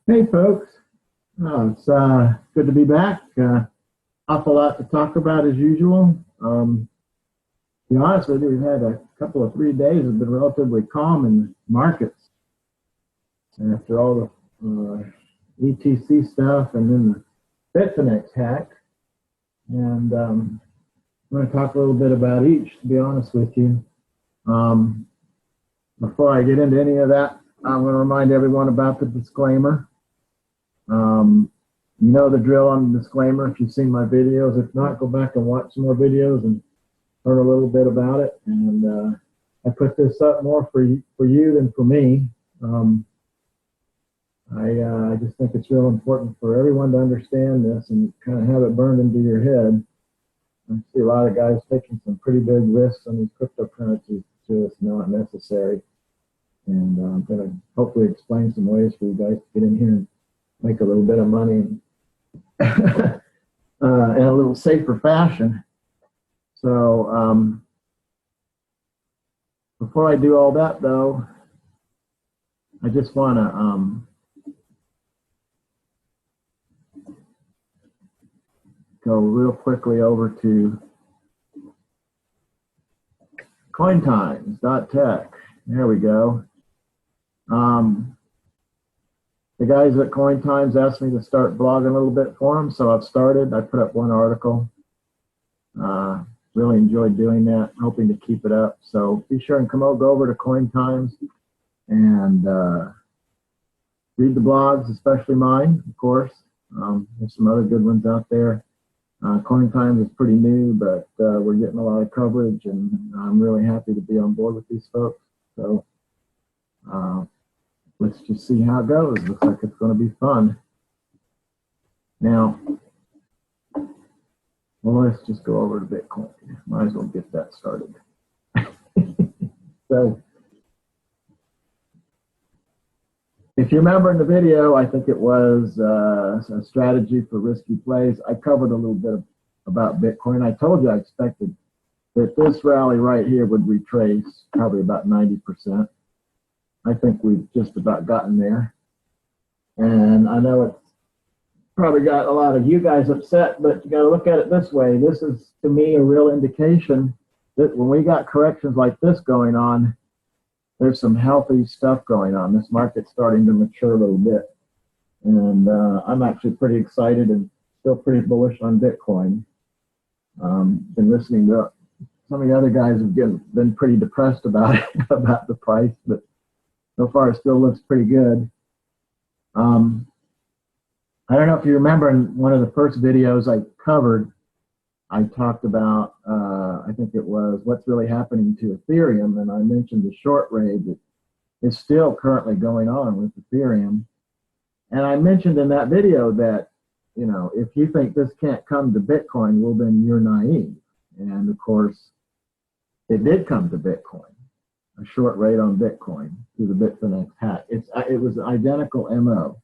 Hey folks, it's good to be back. Awful lot to talk about as usual. To be honest with you, we've had a couple of 3 days have been relatively calm in markets after all the ETC stuff and then the Bitfinex hack. And I'm going to talk a little bit about each, to be honest with you. Before I get into any of that, I'm going to remind everyone about the disclaimer. You know the drill on the disclaimer if you've seen my videos. If not, go back and watch some more videos and learn a little bit about it. And I put this up more for you than for me. I just think it's real important for everyone to understand this and kind of have it burned into your head. I see a lot of guys taking some pretty big risks on these cryptocurrencies. It's just not necessary. And I'm going to hopefully explain some ways for you guys to get in here and make a little bit of money in a little safer fashion. So before I do all that, though, I just want to go real quickly over to cointimes.tech. There we go. The guys at CoinTimes asked me to start blogging a little bit for them, so I've started. I put up one article. Really enjoyed doing that, hoping to keep it up. So be sure and go over to CoinTimes and read the blogs, especially mine, of course. There's some other good ones out there. CoinTimes is pretty new, but we're getting a lot of coverage, and I'm really happy to be on board with these folks. So let's just see how it goes. Looks like it's going to be fun. Now, well, let's just go over to Bitcoin. Might as well get that started. So, if you remember in the video, I think it was a strategy for risky plays. I covered a little bit about Bitcoin. I told you I expected that this rally right here would retrace probably about 90%. I think we've just about gotten there. And I know it's probably got a lot of you guys upset, but you got to look at it this way. This is, to me, a real indication that when we got corrections like this going on, there's some healthy stuff going on. This market's starting to mature a little bit. And I'm actually pretty excited and still pretty bullish on Bitcoin. Been listening to some of the other guys have been pretty depressed about it, about the price, but so far it still looks pretty good. I don't know if you remember in one of the first videos I covered, I talked about, I think it was what's really happening to Ethereum, and I mentioned the short raid that is still currently going on with Ethereum. And I mentioned in that video that, you know, if you think this can't come to Bitcoin, well, then you're naive. And of course, it did come to Bitcoin, a short raid on Bitcoin through the Bitfinex hack. It was an identical MO,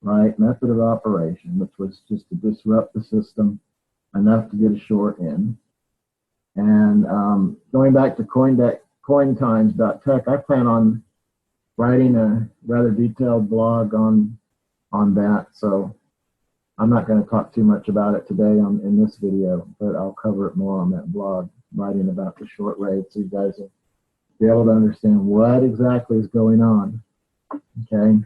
right? Method of operation, which was just to disrupt the system enough to get a short in. And going back to cointimes.tech, I plan on writing a rather detailed blog on that. So I'm not going to talk too much about it today in this video, but I'll cover it more on that blog, writing about the short raid, so you guys will be able to understand what exactly is going on. Okay.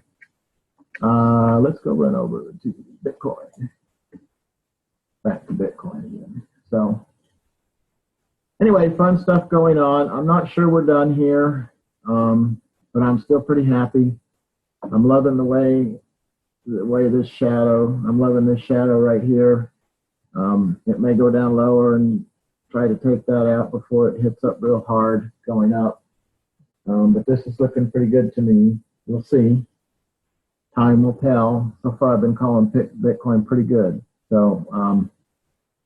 Let's go run over to Bitcoin. Back to Bitcoin again. So anyway, fun stuff going on. I'm not sure we're done here, but I'm still pretty happy. I'm loving the way this shadow, I'm loving this shadow right here. It may go down lower and try to take that out before it hits up real hard going up. But this is looking pretty good to me. We'll see. Time will tell. So far, I've been calling Bitcoin pretty good. So,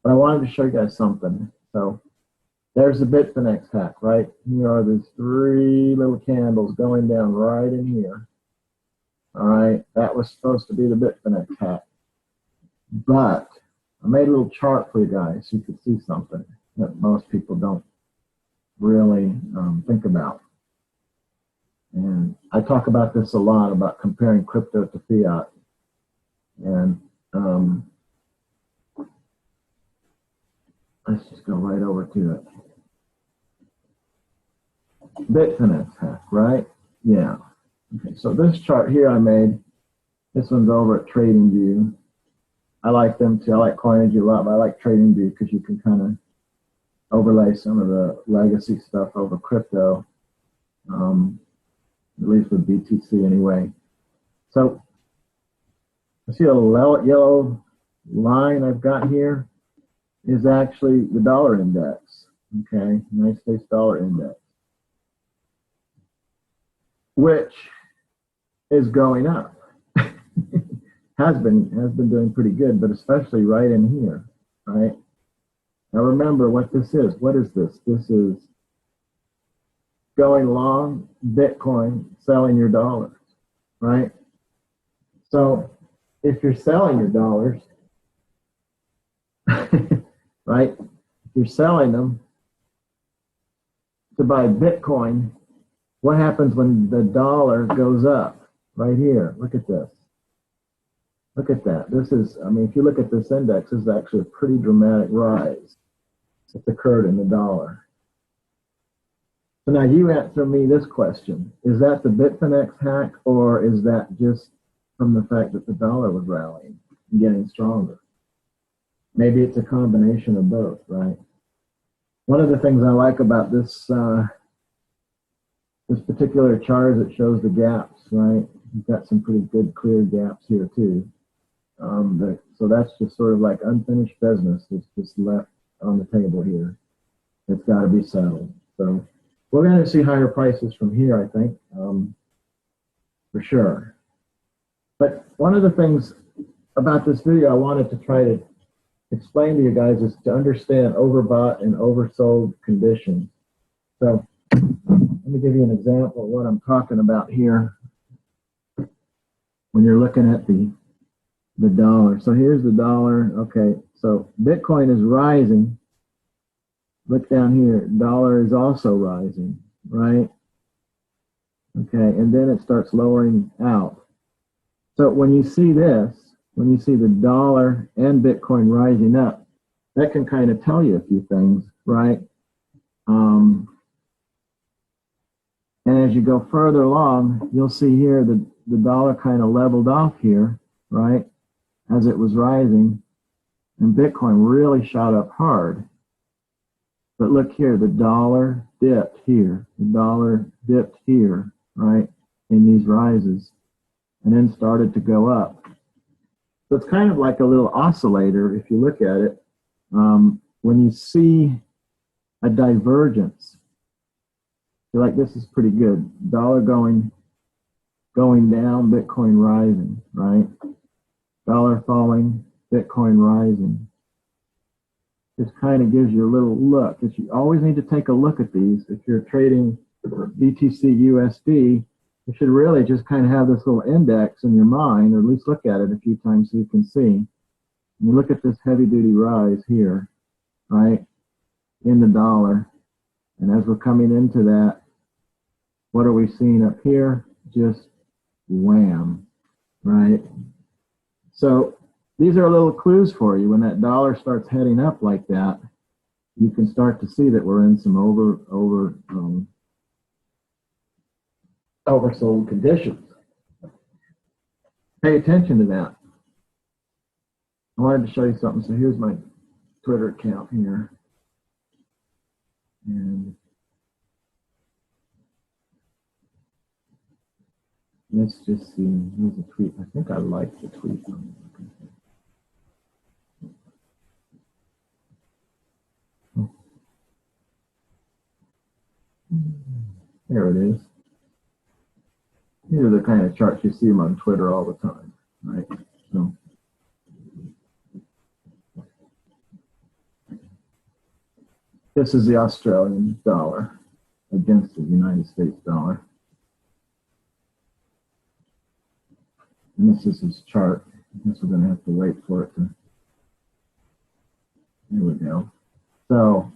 but I wanted to show you guys something. So, there's the Bitfinex hack, right? Here are these three little candles going down right in here. All right, that was supposed to be the Bitfinex hack. But I made a little chart for you guys so you could see something that most people don't really think about. And I talk about this a lot, about comparing crypto to fiat. And let's just go right over to it. Finesse hack, right? Yeah. Okay, so this chart here I made, this one's over at TradingView. I like them too. I like CoinEnergy a lot, but I like TradingView because you can kind of overlay some of the legacy stuff over crypto, at least with BTC anyway. So I see a little yellow line I've got here is actually the dollar index, okay, United States dollar index, which is going up. has been doing pretty good, but especially right in here, right? Now remember what this is. What is this? This is going long Bitcoin, selling your dollars, right? So if you're selling your dollars, right, if you're selling them to buy Bitcoin, what happens when the dollar goes up? Right here, look at this. Look at that. This is, I mean, if you look at this index, this is actually a pretty dramatic rise that's occurred in the dollar. So now you answer me this question. Is that the Bitfinex hack, or is that just from the fact that the dollar was rallying and getting stronger? Maybe it's a combination of both, right? One of the things I like about this this particular chart is it shows the gaps, right? You've got some pretty good clear gaps here too. So that's just sort of like unfinished business that's just left on the table here. It's got to be settled. So we're going to see higher prices from here, I think, for sure. But one of the things about this video I wanted to try to explain to you guys is to understand overbought and oversold conditions. So let me give you an example of what I'm talking about here when you're looking at the dollar. So here's the dollar. Okay, so Bitcoin is rising. Look down here, dollar is also rising, right? Okay, and then it starts lowering out. So when you see this, when you see the dollar and Bitcoin rising up, that can kind of tell you a few things, right? And as you go further along, you'll see here the dollar kind of leveled off here, right, as it was rising, and Bitcoin really shot up hard. But look here, the dollar dipped here, the dollar dipped here, right, in these rises, and then started to go up. So it's kind of like a little oscillator if you look at it. When you see a divergence, you're like, this is pretty good. Dollar going down, Bitcoin rising, right? Dollar falling, Bitcoin rising. This kind of gives you a little look. You always need to take a look at these. If you're trading BTC USD, you should really just kind of have this little index in your mind, or at least look at it a few times so you can see. And you look at this heavy duty rise here, right, in the dollar. And as we're coming into that, what are we seeing up here? Just wham, right? So these are little clues for you. When that dollar starts heading up like that, you can start to see that we're in some oversold conditions. Pay attention to that. I wanted to show you something. So here's my Twitter account here. And let's just see. Here's a tweet. I think I like the tweet. There it is. These are the kind of charts you see them on Twitter all the time, right? So this is the Australian dollar against the United States dollar. And this is his chart. I guess we're going to have to wait for it to. Here we go. So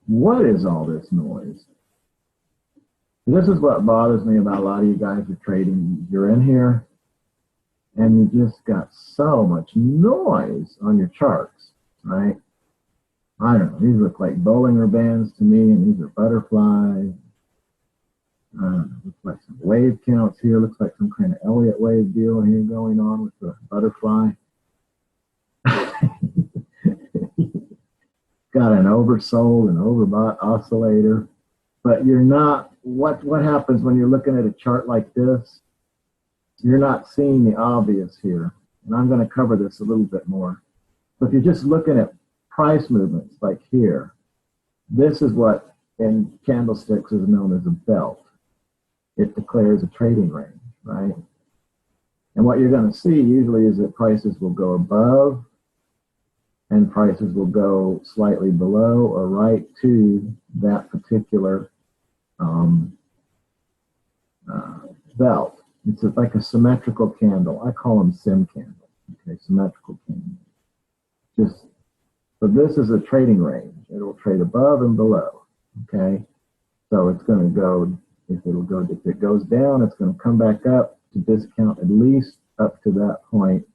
what is all this noise? This is what bothers me about a lot of you guys who are trading. You're in here and you just got so much noise on your charts, right? I don't know, these look like Bollinger Bands to me, and these are butterflies. Looks like some wave counts here. Looks like some kind of Elliott wave deal here going on with the butterfly. Got an oversold and overbought oscillator. But you're not, what happens when you're looking at a chart like this? You're not seeing the obvious here. And I'm going to cover this a little bit more. But if you're just looking at price movements like here, this is what in candlesticks is known as a belt. It declares a trading range, right? And what you're going to see usually is that prices will go above and prices will go slightly below or right to that particular belt. It's like a symmetrical candle. I call them sim candles, okay, symmetrical candles. Just, so this is a trading range. It'll trade above and below, okay? So it's going to go, if it goes down, it's going to come back up to discount at least up to that point,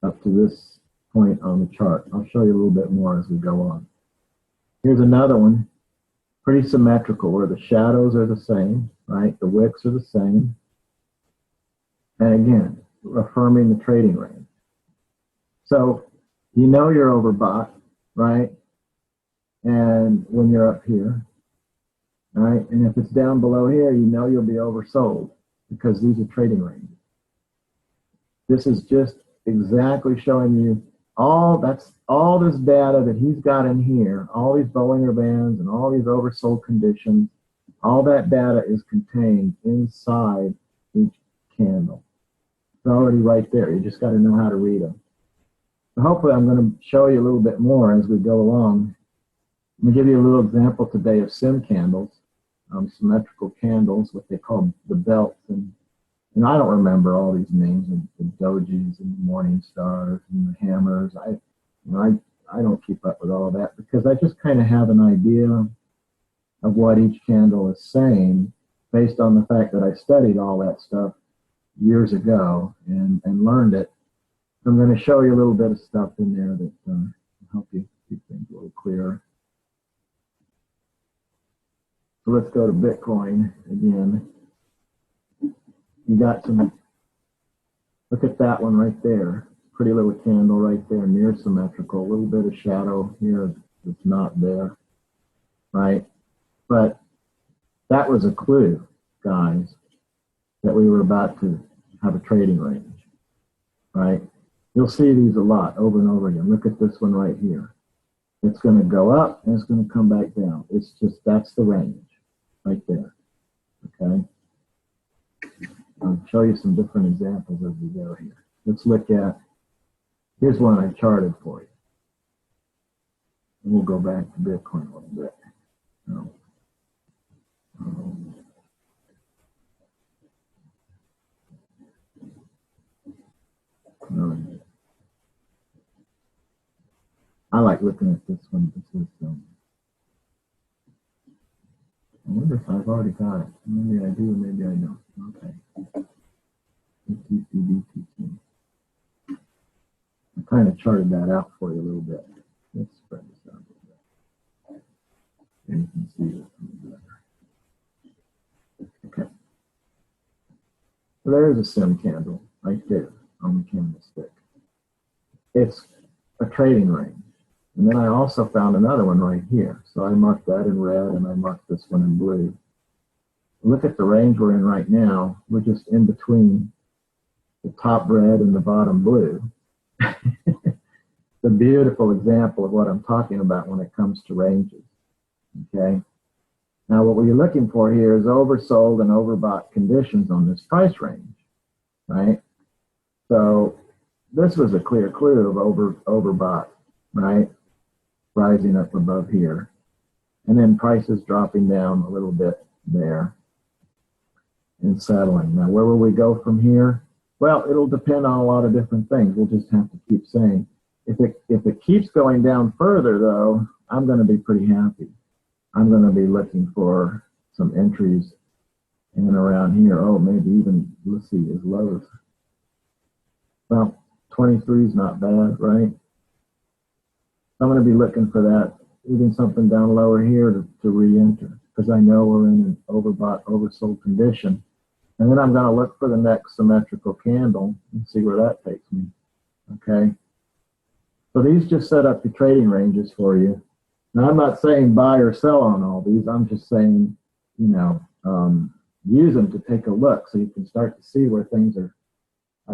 up to this point on the chart. I'll show you a little bit more as we go on. Here's another one, pretty symmetrical, where the shadows are the same, right? The wicks are the same. And again, affirming the trading range. So you know you're overbought, right? And when you're up here, right? And if it's down below here, you know you'll be oversold because these are trading ranges. This is just exactly showing you all this data that he's got in here, all these Bollinger Bands and all these oversold conditions, all that data is contained inside each candle. It's already right there. You just got to know how to read them. So hopefully I'm going to show you a little bit more as we go along. I'm going to give you a little example today of sim candles, symmetrical candles, what they call the belts. And I don't remember all these names, the dojis and the morning stars and the hammers. I don't keep up with all that because I just kind of have an idea of what each candle is saying based on the fact that I studied all that stuff years ago and learned it. I'm going to show you a little bit of stuff in there that will help you keep things a little clearer. So let's go to Bitcoin again. You got some, look at that one right there. Pretty little candle right there, near symmetrical. A little bit of shadow here that's not there, right? But that was a clue, guys, that we were about to have a trading range, right? You'll see these a lot over and over again. Look at this one right here. It's going to go up and it's going to come back down. It's just, that's the range right there, okay? I'll show you some different examples as we go here. Let's look at, here's one I charted for you. And we'll go back to Bitcoin a little bit. I like looking at this one. This is, I wonder if I've already got it. Maybe I do, maybe I don't. Okay. I kind of charted that out for you a little bit. Let's spread this out a little bit. And you can see it a little better. Okay. So there's a sim candle right there on the candlestick. It's a trading range. And then I also found another one right here. So I marked that in red and I marked this one in blue. Look at the range we're in right now. We're just in between the top red and the bottom blue. It's a beautiful example of what I'm talking about when it comes to ranges. Okay. Now what we're looking for here is oversold and overbought conditions on this price range, right? So this was a clear clue of overbought, right? Rising up above here. And then prices dropping down a little bit there and settling. Now, where will we go from here? Well, it'll depend on a lot of different things. We'll just have to keep saying. If it keeps going down further, though, I'm going to be pretty happy. I'm going to be looking for some entries in and around here. Oh, maybe even, let's see, as low as Well, 23 is not bad, right? I'm going to be looking for that, even something down lower here to re-enter, because I know we're in an overbought, oversold condition. And then I'm going to look for the next symmetrical candle and see where that takes me. Okay. So these just set up the trading ranges for you. Now, I'm not saying buy or sell on all these. I'm just saying, you know, use them to take a look so you can start to see where things are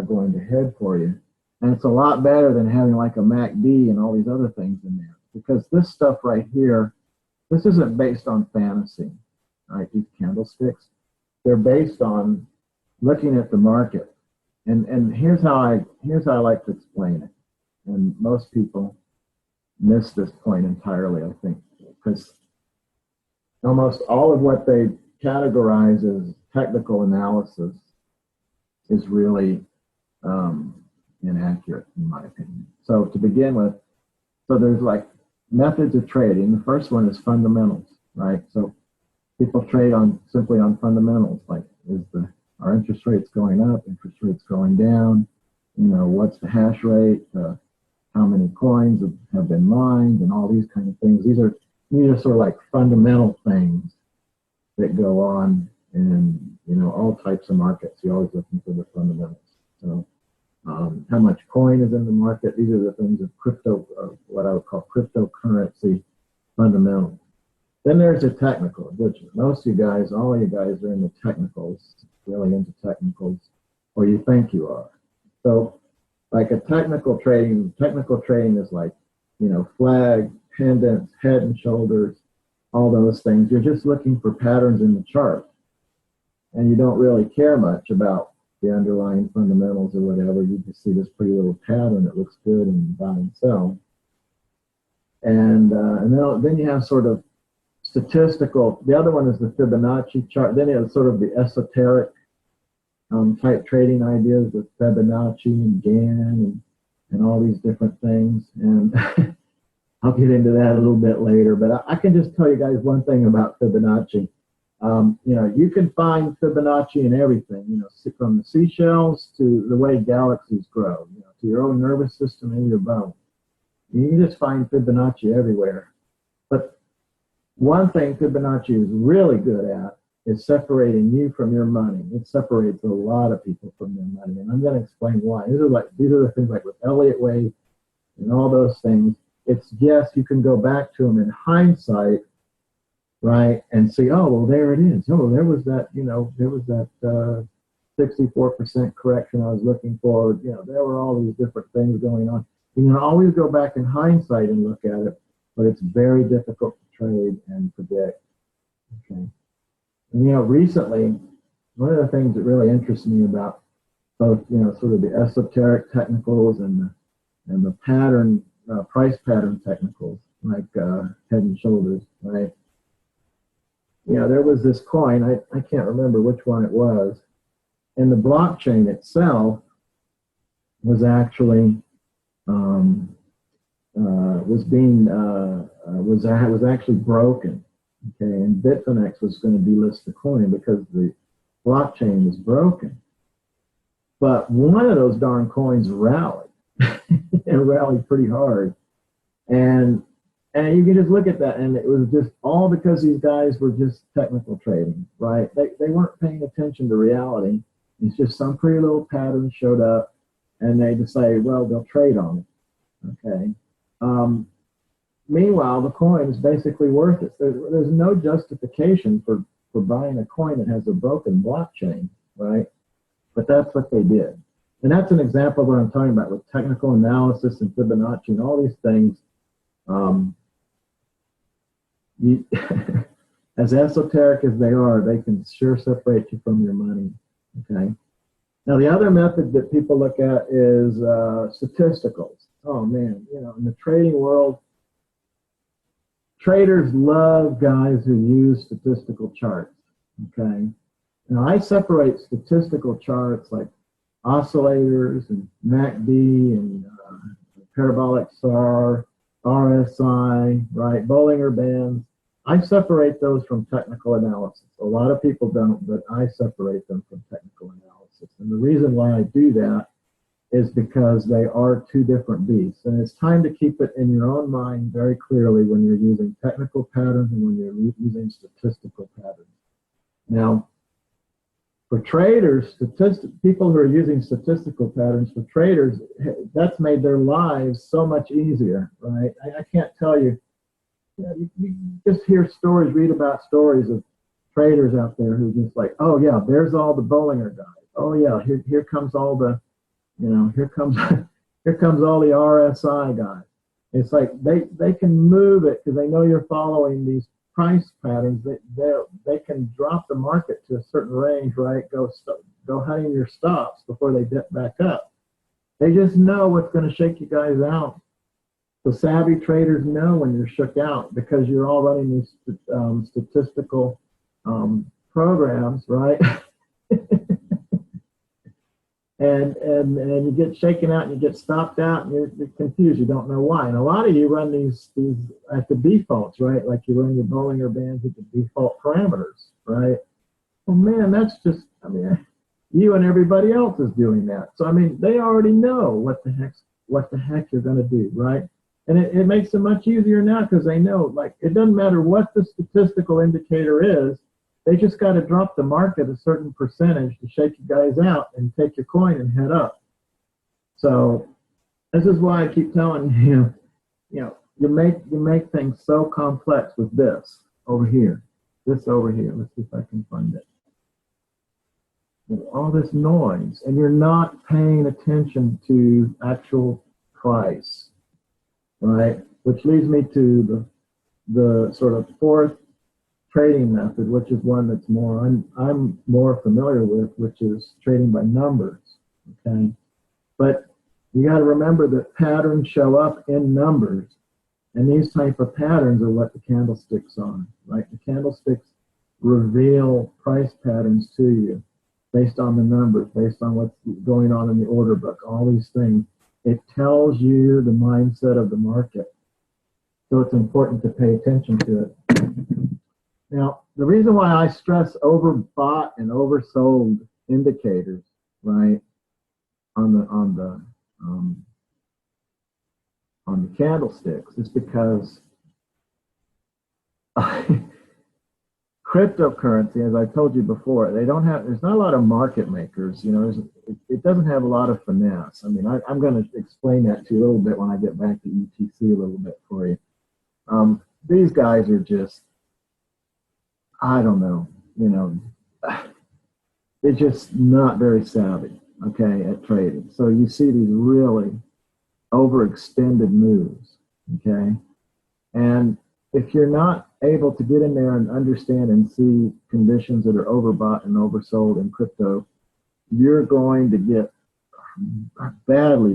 going to head for you. And it's a lot better than having like a MACD and all these other things in there, because this stuff right here, this isn't based on fantasy, right? These candlesticks, they're based on looking at the market. And here's how I like to explain it. And most people miss this point entirely, I think, because almost all of what they categorize as technical analysis is really inaccurate, in my opinion. So to begin with, so there's like methods of trading. The first one is fundamentals, right? So people trade simply on fundamentals, like are interest rates going up, interest rates going down, you know, what's the hash rate, how many coins have been mined, and all these kind of things. These are sort of like fundamental things that go on in, you know, all types of markets. You're always looking for the fundamentals. So how much coin is in the market? These are the things of crypto, what I would call cryptocurrency fundamentals. Then there's the technical, which most of you guys, all of you guys are in the technicals, really into technicals, or you think you are. So like a technical trading is like, you know, flag, pendants, head and shoulders, all those things. You're just looking for patterns in the chart. And you don't really care much about the underlying fundamentals or whatever. You just see this pretty little pattern that looks good and you buy and sell. And then you have sort of statistical. The other one is the Fibonacci chart. Then you have sort of the esoteric type trading ideas with Fibonacci and Gann and all these different things. And I'll get into that a little bit later. But I can just tell you guys one thing about Fibonacci. You know, you can find Fibonacci in everything, you know, from the seashells to the way galaxies grow, you know, to your own nervous system and your bones. You can just find Fibonacci everywhere. But one thing Fibonacci is really good at is separating you from your money. It separates a lot of people from their money, and I'm going to explain why. These are the things like with Elliott Wave and all those things. It's yes, you can go back to them in hindsight, right, and see, oh, well, there it is. Oh, there was that, you know, there was that 64% correction I was looking for. You know, there were all these different things going on. You can always go back in hindsight and look at it, but it's very difficult to trade and predict. Okay. And, you know, recently, one of the things that really interests me about both, you know, sort of the esoteric technicals and the pattern, price pattern technicals, like head and shoulders, right? You know, there was this coin, I can't remember which one it was, and the blockchain itself was actually was actually broken. Okay, and Bitfinex was going to delist the coin because the blockchain was broken. But one of those darn coins rallied, and rallied pretty hard. And you can just look at that, and it was just all because these guys were just technical trading, right? They weren't paying attention to reality. It's just some pretty little pattern showed up, and they decided, well, they'll trade on it, okay? Meanwhile, the coin is basically worthless. There's no justification for buying a coin that has a broken blockchain, right? But that's what they did. And that's an example of what I'm talking about with technical analysis and Fibonacci and all these things. As esoteric as they are, they can sure separate you from your money, okay? Now, the other method that people look at is statisticals. Oh, man, you know, in the trading world, traders love guys who use statistical charts, okay? Now, I separate statistical charts like oscillators and MACD and parabolic SAR, RSI, right, Bollinger Bands. I separate those from technical analysis. A lot of people don't, but I separate them from technical analysis. And the reason why I do that is because they are two different beasts. And it's time to keep it in your own mind very clearly when you're using technical patterns and when you're using statistical patterns. Now, for traders, people who are using statistical patterns, for traders, that's made their lives so much easier, right? I can't tell you, you just hear stories, read about stories of traders out there who just like, oh yeah, there's all the Bollinger guys. Oh yeah, here comes all the, here comes all the RSI guys. It's like they can move it because they know you're following these price patterns. They can drop the market to a certain range, right? Go hunting your stops before they dip back up. They just know what's going to shake you guys out. The savvy traders know when you're shook out because you're all running these statistical programs, right? and you get shaken out and you get stopped out and you're confused. You don't know why. And a lot of you run these at the defaults, right? Like you run your Bollinger Bands at the default parameters, right? Well, man, that's just, you and everybody else is doing that. So, they already know what the heck you're going to do, right? And it makes it much easier now because they know, like, it doesn't matter what the statistical indicator is. They just got to drop the market a certain percentage to shake you guys out and take your coin and head up. So this is why I keep telling you, you make things so complex with this over here. This over here. Let's see if I can find it. All this noise, and you're not paying attention to actual price, right? Which leads me to the sort of fourth trading method, which is one that's I'm more familiar with, which is trading by numbers. Okay, but you got to remember that patterns show up in numbers, and these type of patterns are what the candlesticks are, right? The candlesticks reveal price patterns to you based on the numbers, based on what's going on in the order book, all these things. It tells you the mindset of the market. So it's important to pay attention to it. Now, the reason why I stress overbought and oversold indicators, right, on the candlesticks is because cryptocurrency, as I told you before, there's not a lot of market makers. It doesn't have a lot of finesse. I'm going to explain that to you a little bit when I get back to ETC a little bit for you. These guys are just, I don't know, they're just not very savvy, okay, at trading. So you see these really overextended moves, okay? And if you're not able to get in there and understand and see conditions that are overbought and oversold in crypto, you're going to get badly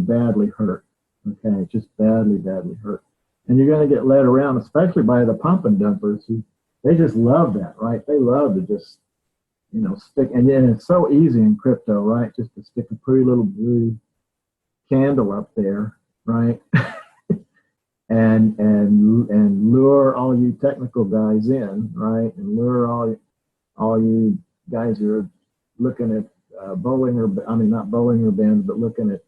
hurt, okay? Just badly hurt. And you're going to get led around, especially by the pump and dumpers who, they just love that, right? They love to just, stick, and then it's so easy in crypto, right? Just to stick a pretty little blue candle up there, right? and lure all you technical guys in, right? And lure all you guys who are looking at not Bollinger Bands, but looking at,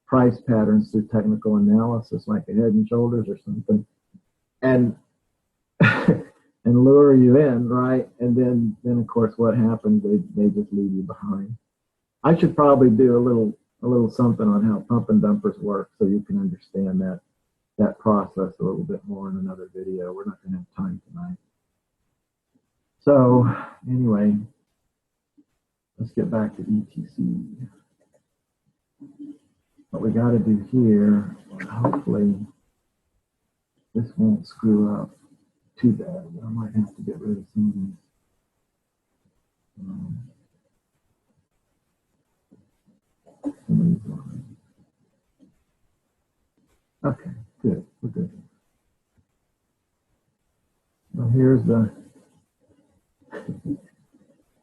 price patterns through technical analysis, like a Head and Shoulders or something, and and lure you in, right? And then of course what happens? They just leave you behind. I should probably do a little something on how pump and dumpers work so you can understand that process a little bit more in another video. We're not going to have time tonight. So anyway, let's get back to ETC. What we got to do here, hopefully this won't screw up too bad. I might have to get rid of some of these lines. Okay, good. We're good. Well, here's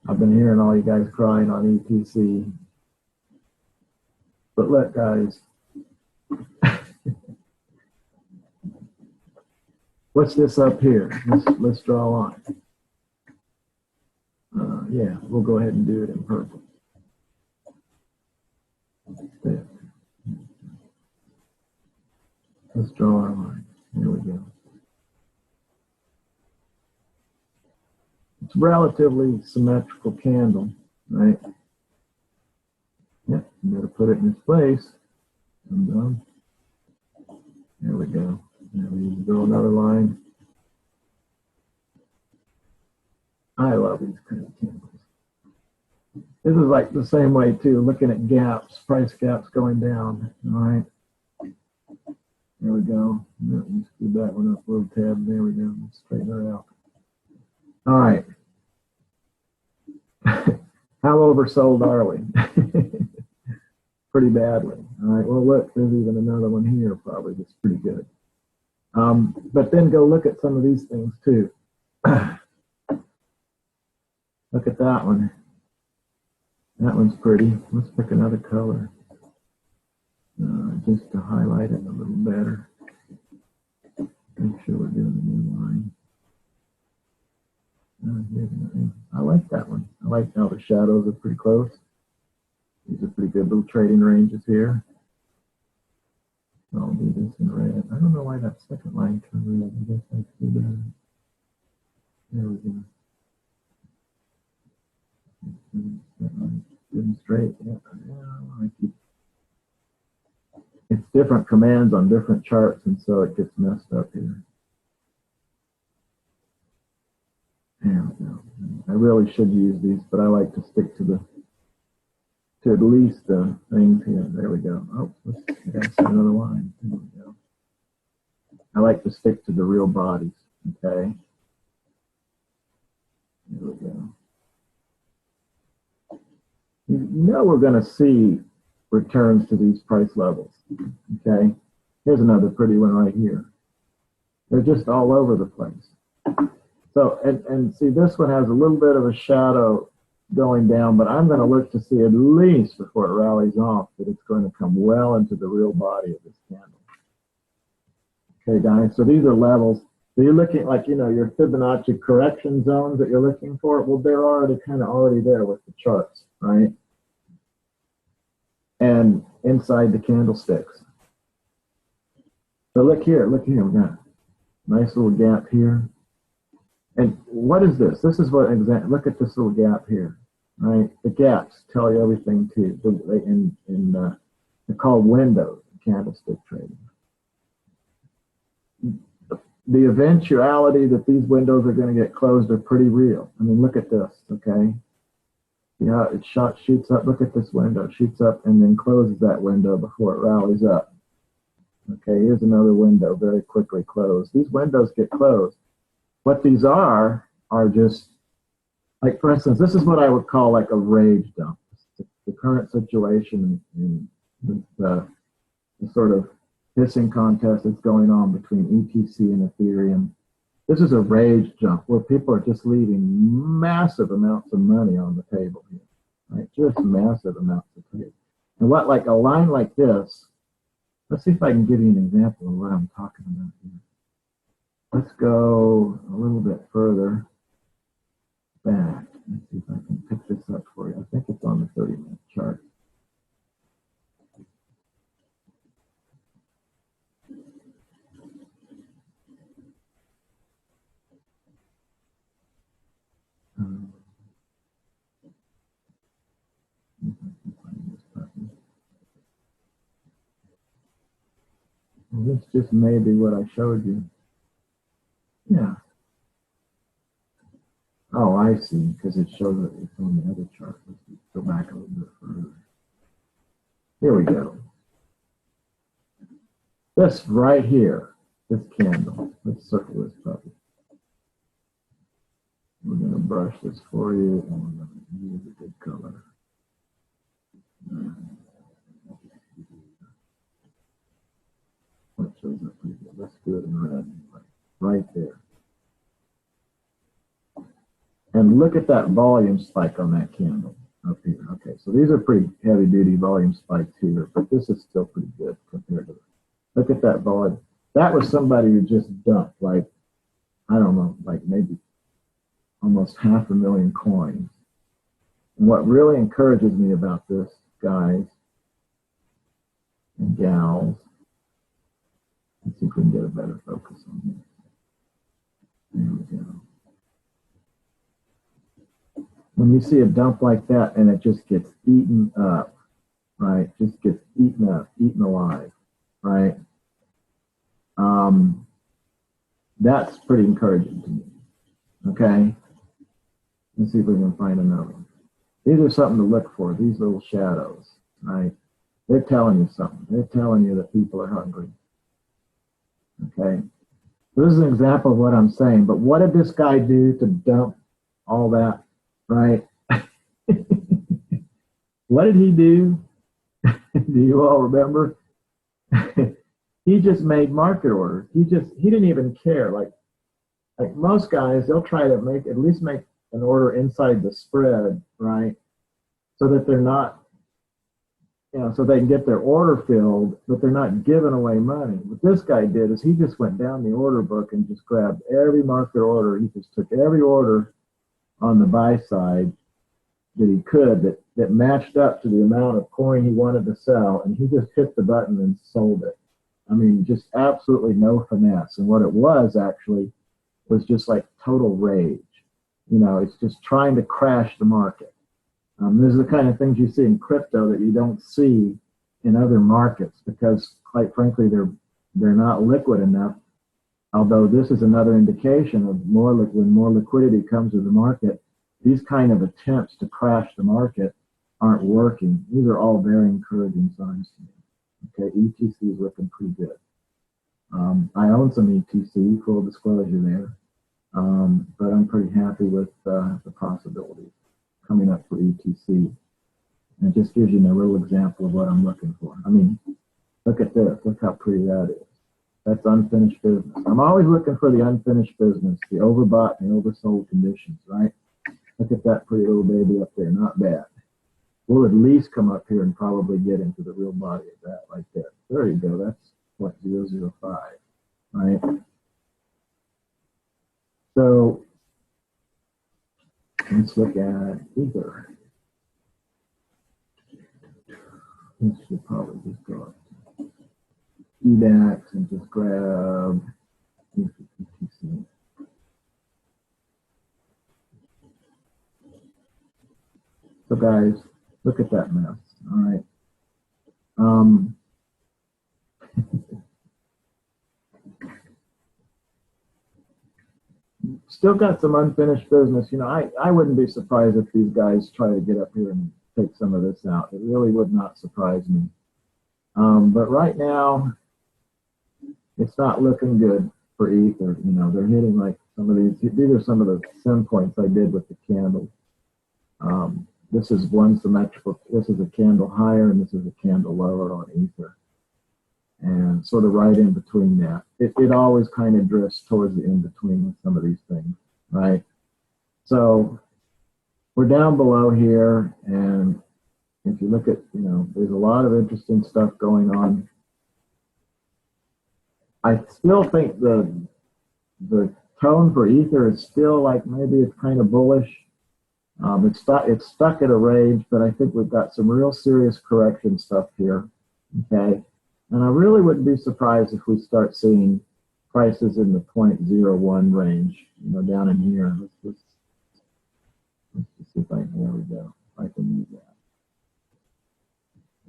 I've been hearing all you guys crying on ETC. But look, guys, what's this up here? Let's draw a line. Yeah, we'll go ahead and do it in purple. There. Let's draw our line. Here we go. It's a relatively symmetrical candle, right? Yep, you got to put it in its place. I'm done. There we go. Now we draw another line. I love these kind of candles. This is like the same way too, looking at gaps, price gaps going down. All right. There we go. Let me screw that one up a little tad. There we go. Let's straighten her out. All right. How oversold are we? Pretty badly. All right. Well, look, there's even another one here probably that's pretty good. But then go look at some of these things too. Look at that one. That one's pretty. Let's pick another color. Just to highlight it a little better. Make sure we're doing a new line. I like that one. I like how the shadows are pretty close. These are pretty good little trading ranges here. I'll do this in red. I don't know why that second line turned red. I guess I see that. There we go. Good and straight. Yeah, I keep. It's different commands on different charts, and so it gets messed up here. There we go. I really should use these, but I like to stick to at least the things here. There we go. Oh, I got to set another line. There we go. I like to stick to the real bodies. Okay. There we go. You know we're going to see returns to these price levels. Okay. Here's another pretty one right here. They're just all over the place. So, and see, this one has a little bit of a shadow going down, but I'm going to look to see at least before it rallies off that it's going to come well into the real body of this candle. Okay, guys, so these are levels. So you're looking like, you know, your Fibonacci correction zones that you're looking for. Well, they're already kind of already there with the charts, right? And inside the candlesticks. So look here, we got a nice little gap here. And what is this? This is what look at this little gap here, right? The gaps tell you everything too. They're called windows in candlestick trading. The eventuality that these windows are going to get closed are pretty real. I mean, look at this, okay? Yeah, it shoots up. Look at this window, shoots up and then closes that window before it rallies up. Okay, here's another window, very quickly closed. These windows get closed. What these are just, like for instance, this is what I would call like a rage dump. The current situation in the sort of pissing contest that's going on between ETC and Ethereum. This is a rage jump where people are just leaving massive amounts of money on the table here, right? Just massive amounts of table. And what, like a line like this, let's see if I can give you an example of what I'm talking about here. Let's go a little bit further back. Let's see if I can pick this up for you. I think it's on the 30-minute chart. Well, this just may be what I showed you. Yeah. Oh, I see, because it shows that it's on the other chart. Let's go back a little bit further. Here we go. This right here, this candle. Let's circle this puppy. We're going to brush this for you, and we're going to use a good color. That shows up pretty good. Let's do it in red, right there. And look at that volume spike on that candle up here. Okay, so these are pretty heavy-duty volume spikes here, but this is still pretty good compared to. Look at that volume. That was somebody who just dumped, like, I don't know, like maybe almost 500,000 coins. And what really encourages me about this, guys and gals, is see if we can get a better focus on this. There we go. When you see a dump like that and it just gets eaten up, right? Just gets eaten up, eaten alive, right? That's pretty encouraging to me. Okay? Let's see if we can find another one. These are something to look for, these little shadows, right? They're telling you something. They're telling you that people are hungry. Okay? So this is an example of what I'm saying, but what did this guy do to dump all that, right? What did he do? Do you all remember? He just made market orders. He didn't even care. Like most guys, they'll try to at least make an order inside the spread, right? So that they're not, so they can get their order filled, but they're not giving away money. What this guy did is he just went down the order book and just grabbed every market order. He just took every order on the buy side that he could that matched up to the amount of coin he wanted to sell, and he just hit the button and sold it. I mean, just absolutely no finesse. And what it was actually was just like total rage. It's just trying to crash the market. These are the kind of things you see in crypto that you don't see in other markets because, quite frankly, they're not liquid enough. Although this is another indication of when more liquidity comes to the market, these kind of attempts to crash the market aren't working. These are all very encouraging signs to me. Okay, ETC is looking pretty good. I own some ETC, full disclosure there, but I'm pretty happy with the possibilities coming up for ETC. And it just gives you a real example of what I'm looking for. I mean, look at this. Look how pretty that is. That's unfinished business. I'm always looking for the unfinished business, the overbought and oversold conditions, right? Look at that pretty little baby up there. Not bad. We'll at least come up here and probably get into the real body of that like that. There you go. That's 0.005, right? So let's look at Ether. We should probably just go up to EDAX and just grab ETC. So guys, look at that mess. All right. Still got some unfinished business. I wouldn't be surprised if these guys try to get up here and take some of this out. It really would not surprise me. But right now, it's not looking good for Ether. They're hitting like some of these. These are some of the sim points I did with the candle. This is one symmetrical. This is a candle higher, and this is a candle lower on Ether. And sort of right in between that. It always kind of drifts towards the in-between with some of these things, right? So we're down below here, and if you look at, there's a lot of interesting stuff going on. I still think the tone for Ether is still like maybe it's kind of bullish. It's stuck at a range, but I think we've got some real serious correction stuff here, okay? And I really wouldn't be surprised if we start seeing prices in the 0.01 range, down in here. Let's just see if there we go. If I can use that.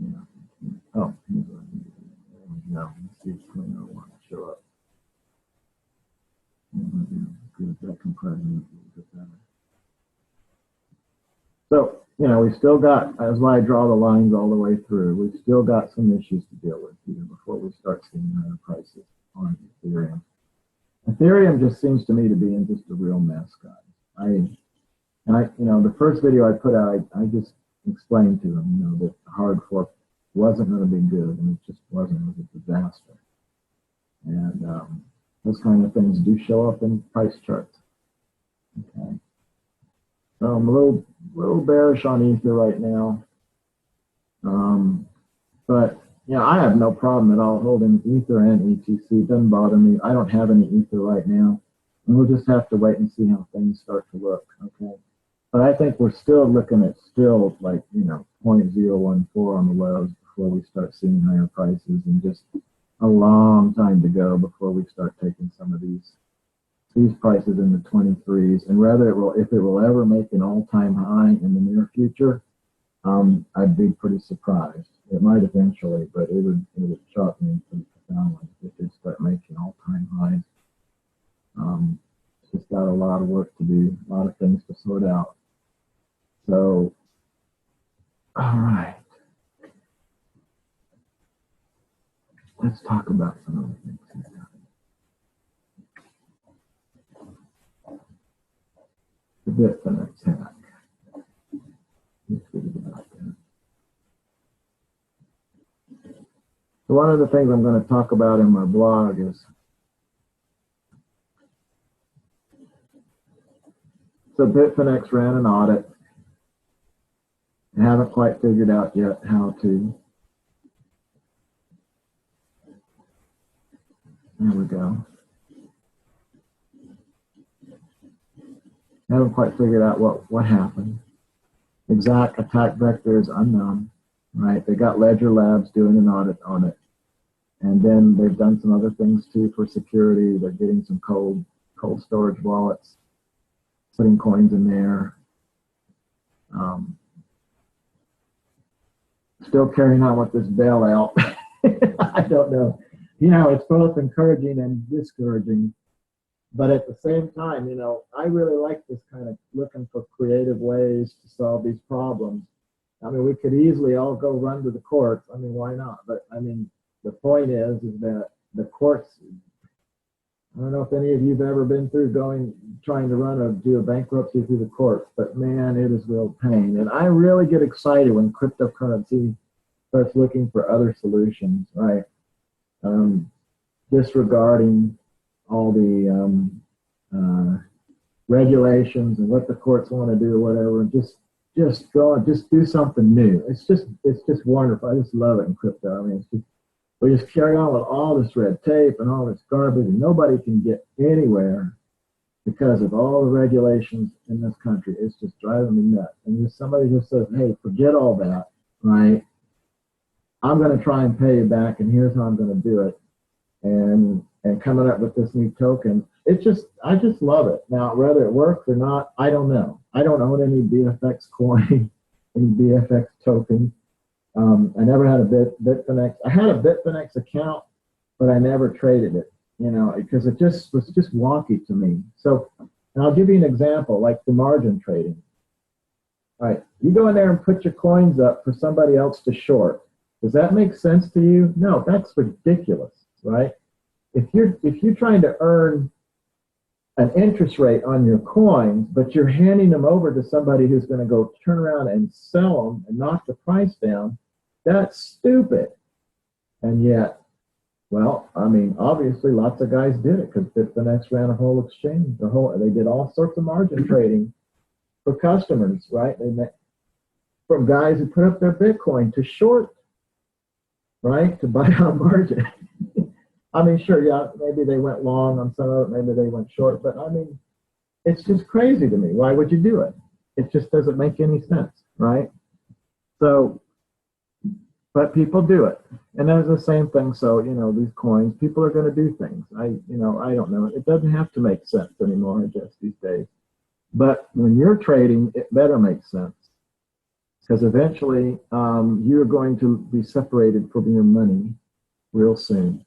Yeah. Oh, there we go. Let's see if 0.01 will show up. Good, that compression is a little bit better. So, we still got, that's why I draw the lines all the way through. We've still got some issues to deal with here before we start seeing higher prices on Ethereum. Ethereum just seems to me to be in just a real mess, guys. The first video I put out, I just explained to them, that the hard fork wasn't going to be good, and it just wasn't. It was a disaster. And those kind of things do show up in price charts. Okay. So I'm a little bearish on Ether right now. But I have no problem at all holding Ether and ETC. It doesn't bother me. I don't have any Ether right now. And we'll just have to wait and see how things start to look, okay? But I think we're still looking at like, 0.014 on the lows before we start seeing higher prices and just a long time to go before we start taking some of these prices in the 23s, and rather if it will ever make an all-time high in the near future, I'd be pretty surprised. It might eventually, but it would shock me pretty profoundly if it start making all-time highs. It's just got a lot of work to do, a lot of things to sort out. So, all right, let's talk about some other things here. The Bitfinex hack. Let's read about that. So one of the things I'm going to talk about in my blog is, so Bitfinex ran an audit. I haven't quite figured out yet how to. There we go. I haven't quite figured out what happened. Exact attack vector is unknown, right? They got Ledger Labs doing an audit on it. And then they've done some other things too for security. They're getting some cold storage wallets, putting coins in there. Still carrying on with this bailout. I don't know. You know, it's both encouraging and discouraging. But at the same time, you know, I really like this kind of looking for creative ways to solve these problems. I mean, we could easily all go run to the courts. I mean, why not? But I mean, the point is that the courts, I don't know if any of you have ever been through trying to do a bankruptcy through the courts, but man, it is real pain. And I really get excited when cryptocurrency starts looking for other solutions, right? Disregarding all the regulations and what the courts want to do or whatever, and just do something new. It's just wonderful. I just love it in crypto. I mean, we just carry on with all this red tape and all this garbage, and nobody can get anywhere because of all the regulations in this country. It's just driving me nuts. And if somebody just says, "Hey, forget all that, right? I'm going to try and pay you back, and here's how I'm going to do it," and coming up with this new token, I just love it. Now, whether it works or not, I don't know. I don't own any BFX coin, any BFX token. I never had a Bitfinex. I had a Bitfinex account, but I never traded it, you know, because it was just wonky to me. So, and I'll give you an example, like the margin trading. All right, you go in there and put your coins up for somebody else to short. Does that make sense to you? No, that's ridiculous, right? If you're trying to earn an interest rate on your coins, but you're handing them over to somebody who's going to go turn around and sell them and knock the price down, that's stupid. And yet, well, I mean, obviously lots of guys did it because Bitfinex ran a whole exchange. They did all sorts of margin trading for customers, right? They met from guys who put up their Bitcoin to short, right, to buy on margin. I mean, sure, yeah, maybe they went long on some of it, maybe they went short, but I mean, it's just crazy to me. Why would you do it? It just doesn't make any sense, right? So, but people do it. And that's the same thing. So, you know, these coins, people are going to do things. I don't know. It doesn't have to make sense anymore, I guess, these days. But when you're trading, it better make sense. Because eventually, you're going to be separated from your money real soon.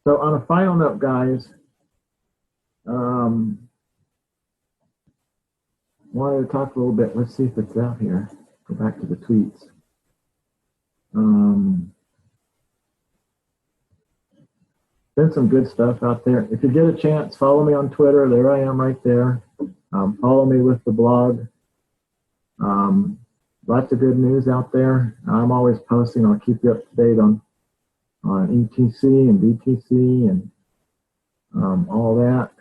So on a final note, guys, wanted to talk a little bit. Let's see if it's out here. Go back to the tweets. Been some good stuff out there. If you get a chance, follow me on Twitter. There I am right there. Follow me with the blog. Lots of good news out there. I'm always posting. I'll keep you up to date on ETC and BTC and all that.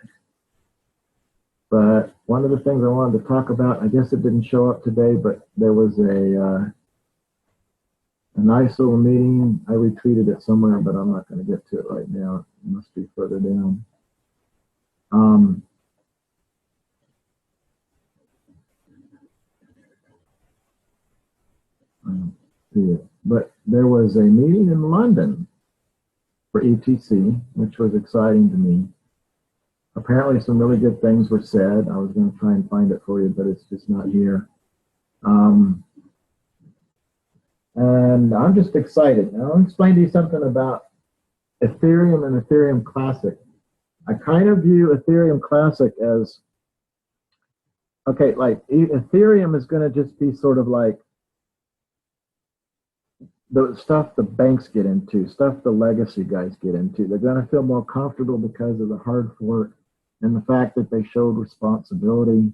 But one of the things I wanted to talk about, I guess it didn't show up today, but there was a nice little meeting. I retweeted it somewhere, but I'm not going to get to it right now. It must be further down. I don't see it. But there was a meeting in London for ETC, which was exciting to me. Apparently some really good things were said. I was going to try and find it for you, but it's just not here. And I'm just excited. Now, I'll explain to you something about Ethereum and Ethereum Classic. I kind of view Ethereum Classic as, okay, like Ethereum is going to just be sort of like the stuff the banks get into, stuff the legacy guys get into. They're going to feel more comfortable because of the hard fork and the fact that they showed responsibility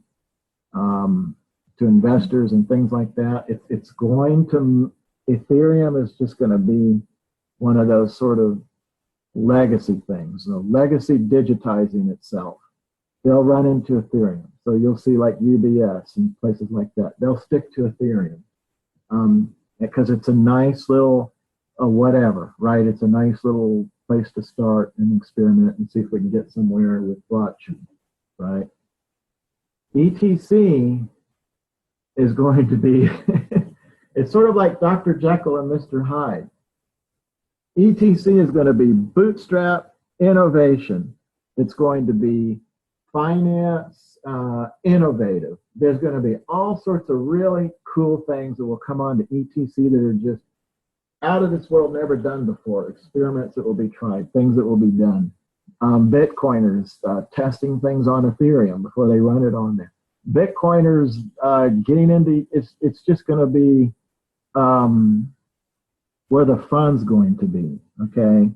to investors and things like that. It's going to, Ethereum is just going to be one of those sort of legacy things, legacy digitizing itself. They'll run into Ethereum. So you'll see like UBS and places like that. They'll stick to Ethereum because it's a nice little whatever, right? It's a nice little place to start and experiment and see if we can get somewhere with blockchain, right? ETC is going to be, it's sort of like Dr. Jekyll and Mr. Hyde. ETC is going to be bootstrap innovation. It's going to be finance innovative. There's going to be all sorts of really cool things that will come on to ETC that are just out of this world, never done before. Experiments that will be tried, things that will be done. Bitcoiners testing things on Ethereum before they run it on there. Bitcoiners getting into, it's just going to be where the fun's going to be, okay?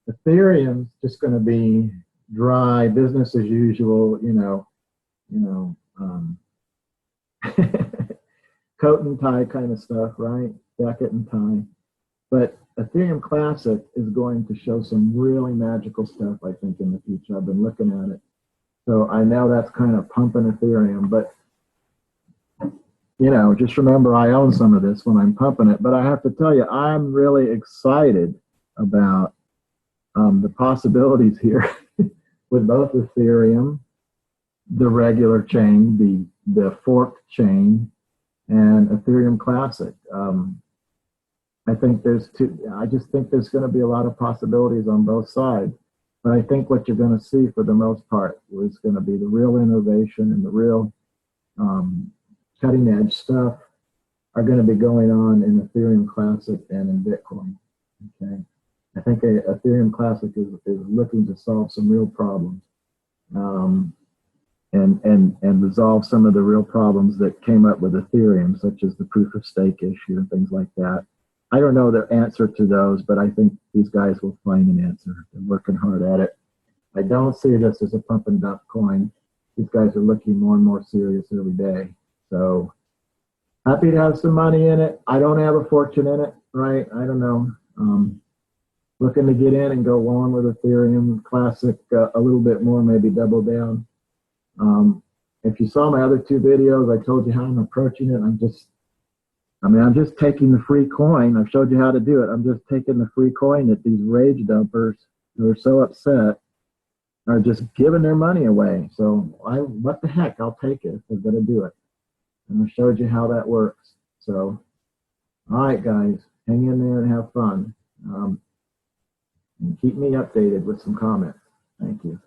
Ethereum's just going to be dry, business as usual, coat and tie kind of stuff, right? Jacket and tie. But Ethereum Classic is going to show some really magical stuff, I think, in the future. I've been looking at it. So I know that's kind of pumping Ethereum, but just remember I own some of this when I'm pumping it. But I have to tell you, I'm really excited about the possibilities here with both Ethereum, the regular chain, the forked chain, and Ethereum Classic. I think I just think there's going to be a lot of possibilities on both sides. But I think what you're going to see for the most part is going to be the real innovation and the real cutting edge stuff are going to be going on in Ethereum Classic and in Bitcoin. Okay, I think Ethereum Classic is looking to solve some real problems and resolve some of the real problems that came up with Ethereum, such as the proof of stake issue and things like that. I don't know the answer to those, but I think these guys will find an answer. They're working hard at it. I don't see this as a pump and dump coin. These guys are looking more and more serious every day. So happy to have some money in it. I don't have a fortune in it, right? I don't know. Looking to get in and go long with Ethereum Classic a little bit more, maybe double down. If you saw my other two videos, I told you how I'm approaching it. I'm just taking the free coin. I've showed you how to do it. I'm just taking the free coin that these rage dumpers who are so upset are just giving their money away. So what the heck, I'll take it if they're going to do it. And I showed you how that works. So, all right, guys, hang in there and have fun. And keep me updated with some comments. Thank you.